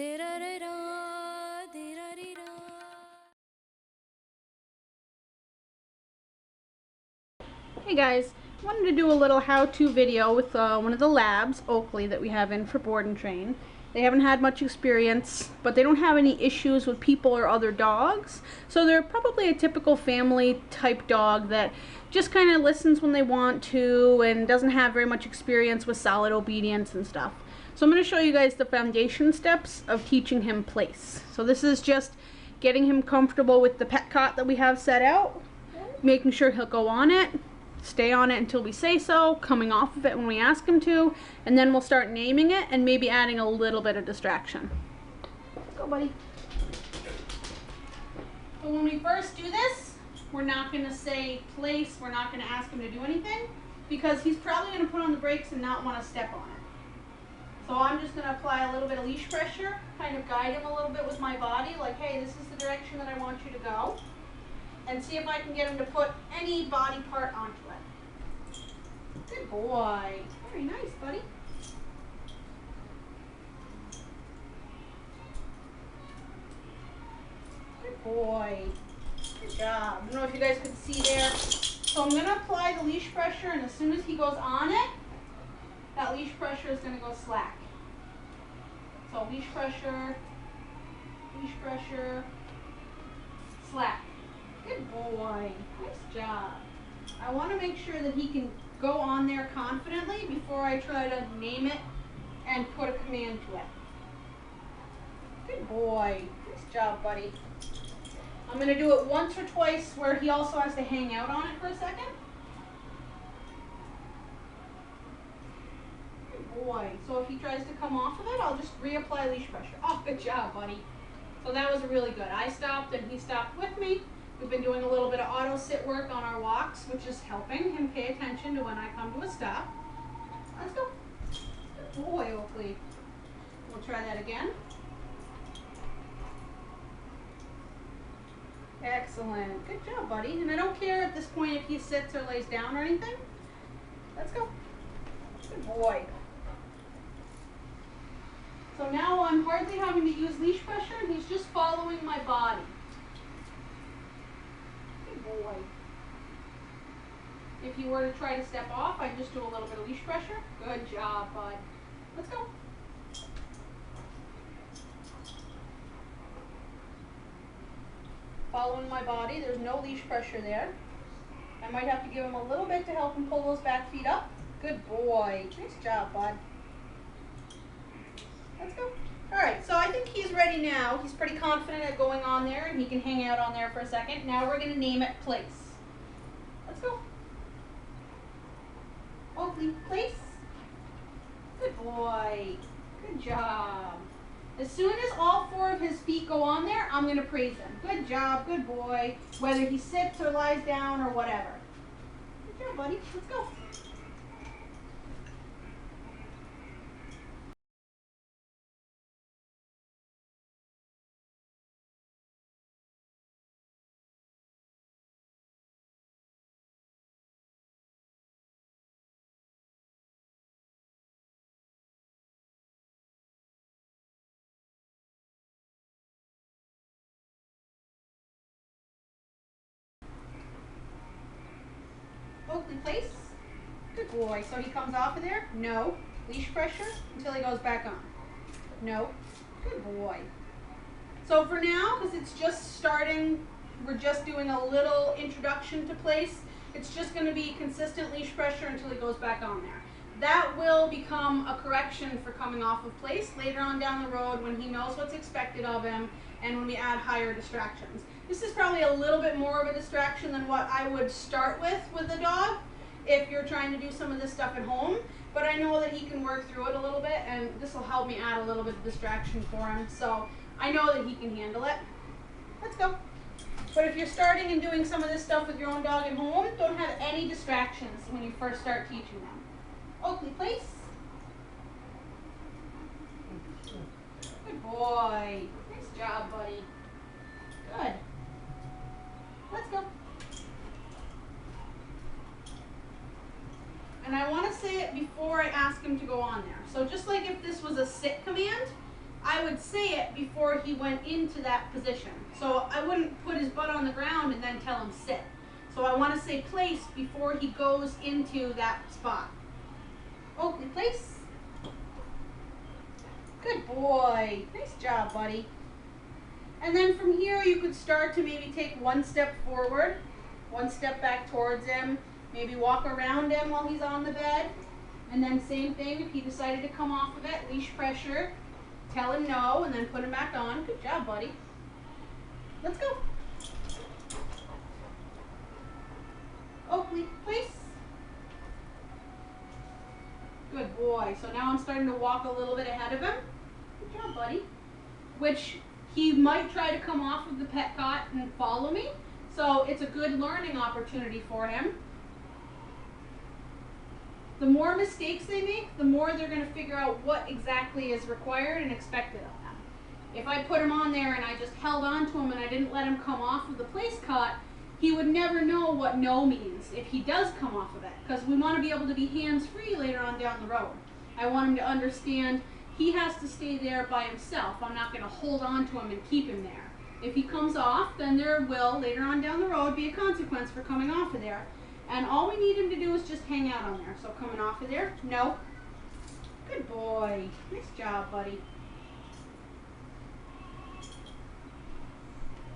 Hey guys, I wanted to do a little how-to video with one of the labs, Oakley, that we have in for board and train. They haven't had much experience, but they don't have any issues with people or other dogs. So they're probably a typical family type dog that just kind of listens when they want to and doesn't have very much experience with solid obedience and stuff. So I'm going to show you guys the foundation steps of teaching him place. So this is just getting him comfortable with the pet cot that we have set out, making sure he'll go on it, stay on it until we say so, coming off of it when we ask him to, and then we'll start naming it and maybe adding a little bit of distraction. Let's go, buddy. So when we first do this, we're not going to say place, we're not going to ask him to do anything, because he's probably going to put on the brakes and not want to step on it. So I'm just going to apply a little bit of leash pressure, kind of guide him a little bit with my body, like, hey, this is the direction that I want you to go. And see if I can get him to put any body part onto it. Good boy. Very nice, buddy. Good boy. Good job. I don't know if you guys could see there. So I'm going to apply the leash pressure, and as soon as he goes on it, that leash pressure is going to go slack. So leash pressure, slack. Good boy. Nice job. I want to make sure that he can go on there confidently before I try to name it and put a command to it. Good boy. Nice job, buddy. I'm going to do it once or twice where he also has to hang out on it for a second. Good boy. So if he tries to come off of it, I'll just reapply leash pressure. Oh, good job, buddy. So that was really good. I stopped and he stopped with me. We've been doing a little bit of auto sit work on our walks, which is helping him pay attention to when I come to a stop. Let's go. Good boy, Oakley. We'll try that again. Excellent. Good job, buddy. And I don't care at this point if he sits or lays down or anything. Let's go. Good boy. So now I'm hardly having to use leash pressure, and he's just following my body. Boy. If you were to try to step off, I'd just do a little bit of leash pressure. Good job, bud. Let's go. Following my body, there's no leash pressure there. I might have to give him a little bit to help him pull those back feet up. Good boy. Nice job, bud. Let's go. Alright, so I think he's ready now. He's pretty confident at going on there, and he can hang out on there for a second. Now we're going to name it place. Let's go. Oakley, place. Good boy. Good job. As soon as all four of his feet go on there, I'm going to praise him. Good job, good boy. Whether he sits or lies down or whatever. Good job, buddy. Let's go. Oakley, place. Good boy. So he comes off of there? No. Leash pressure until he goes back on. No. Good boy. So for now, because it's just starting, we're just doing a little introduction to place. It's just going to be consistent leash pressure until he goes back on there. That will become a correction for coming off of place later on down the road when he knows what's expected of him and when we add higher distractions. This is probably a little bit more of a distraction than what I would start with a dog if you're trying to do some of this stuff at home. But I know that he can work through it a little bit, and this will help me add a little bit of distraction for him. So I know that he can handle it. Let's go. But if you're starting and doing some of this stuff with your own dog at home, don't have any distractions when you first start teaching them. Oakley, place. Good boy. Nice job, buddy. Good. Let's go. And I want to say it before I ask him to go on there. So just like if this was a sit command, I would say it before he went into that position. So I wouldn't put his butt on the ground and then tell him sit. So I want to say place before he goes into that spot. Oakley, place. Good boy. Nice job, buddy. And then from here you could start to maybe take one step forward, one step back towards him, maybe walk around him while he's on the bed. And then same thing, if he decided to come off of it, leash pressure, tell him no, and then put him back on. Good job, buddy. Let's go. Oakley, place. Good boy. So now I'm starting to walk a little bit ahead of him. Good job, buddy. Which he might try to come off of the pet cot and follow me. So it's a good learning opportunity for him. The more mistakes they make, the more they're going to figure out what exactly is required and expected of them. If I put him on there and I just held on to him and I didn't let him come off of the place cot, he would never know what no means if he does come off of it, because we want to be able to be hands-free later on down the road. I want him to understand he has to stay there by himself. I'm not going to hold on to him and keep him there. If he comes off, then there will, later on down the road, be a consequence for coming off of there. And all we need him to do is just hang out on there. So coming off of there, no. Good boy. Nice job, buddy.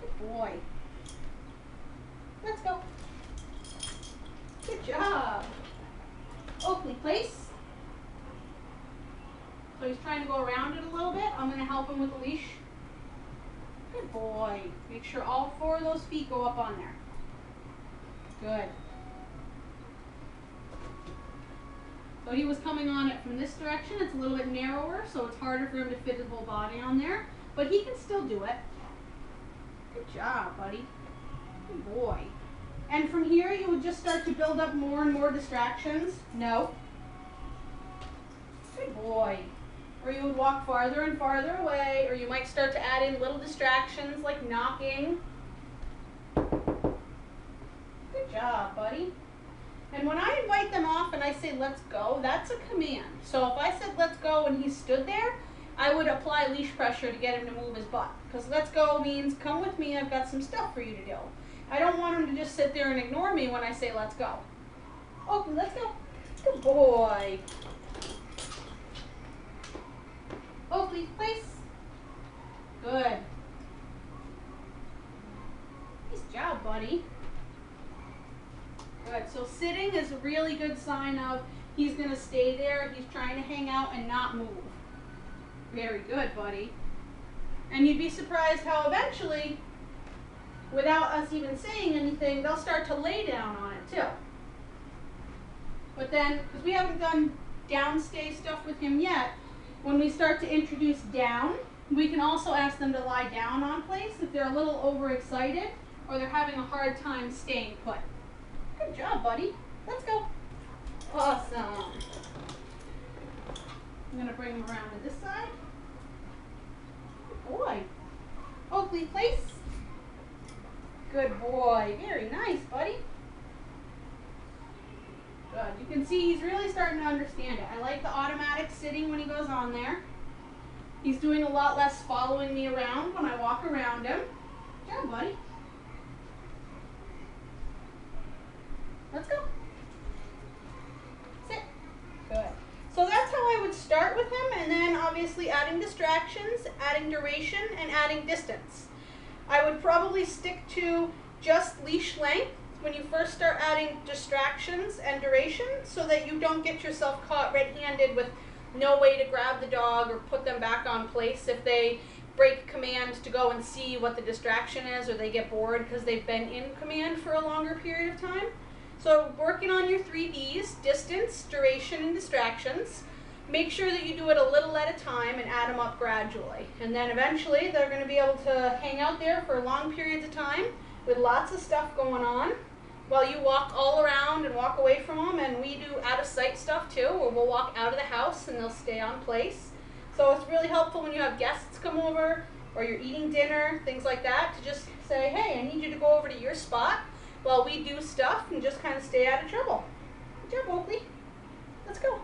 Good boy. Let's go. Good job. Oakley, place. So he's trying to go around it a little bit. I'm going to help him with the leash. Good boy. Make sure all 4 of those feet go up on there. Good. So he was coming on it from this direction. It's a little bit narrower, so it's harder for him to fit his whole body on there. But he can still do it. Good job, buddy. Good boy. And from here, you would just start to build up more and more distractions. No. Good boy. Or you would walk farther and farther away, or you might start to add in little distractions like knocking. Good job, buddy. And when I invite them off and I say, let's go, that's a command. So if I said, let's go, and he stood there, I would apply leash pressure to get him to move his butt. Because let's go means, come with me, I've got some stuff for you to do. I don't want him to just sit there and ignore me when I say, let's go. Okay, let's go. Good boy. Oakley, place. Good. Nice job, buddy. Good. So sitting is a really good sign of he's going to stay there. He's trying to hang out and not move. Very good, buddy. And you'd be surprised how eventually, without us even saying anything, they'll start to lay down on it too. But then, because we haven't done downstay stuff with him yet, when we start to introduce down, we can also ask them to lie down on place if they're a little overexcited or they're having a hard time staying put. Good job, buddy. Let's go. Awesome. I'm going to bring him around to this side. Good boy. Oakley, place. Good boy. Very nice, buddy. Good. You can see he's really starting to understand it. I like the automatic sitting when he goes on there. He's doing a lot less following me around when I walk around him. Good job, buddy. Let's go. Sit. Good. So that's how I would start with him, and then obviously adding distractions, adding duration, and adding distance. I would probably stick to just leash length when you first start adding distractions and duration, so that you don't get yourself caught red-handed with no way to grab the dog or put them back on place if they break command to go and see what the distraction is, or they get bored because they've been in command for a longer period of time. So working on your 3 Ds, distance, duration, and distractions. Make sure that you do it a little at a time and add them up gradually. And then eventually they're going to be able to hang out there for long periods of time with lots of stuff going on while you walk all around and walk away from them. And we do out of sight stuff too, where we'll walk out of the house and they'll stay on place. So it's really helpful when you have guests come over or you're eating dinner, things like that, to just say, hey, I need you to go over to your spot while we do stuff and just kind of stay out of trouble. Good job, Oakley. Let's go.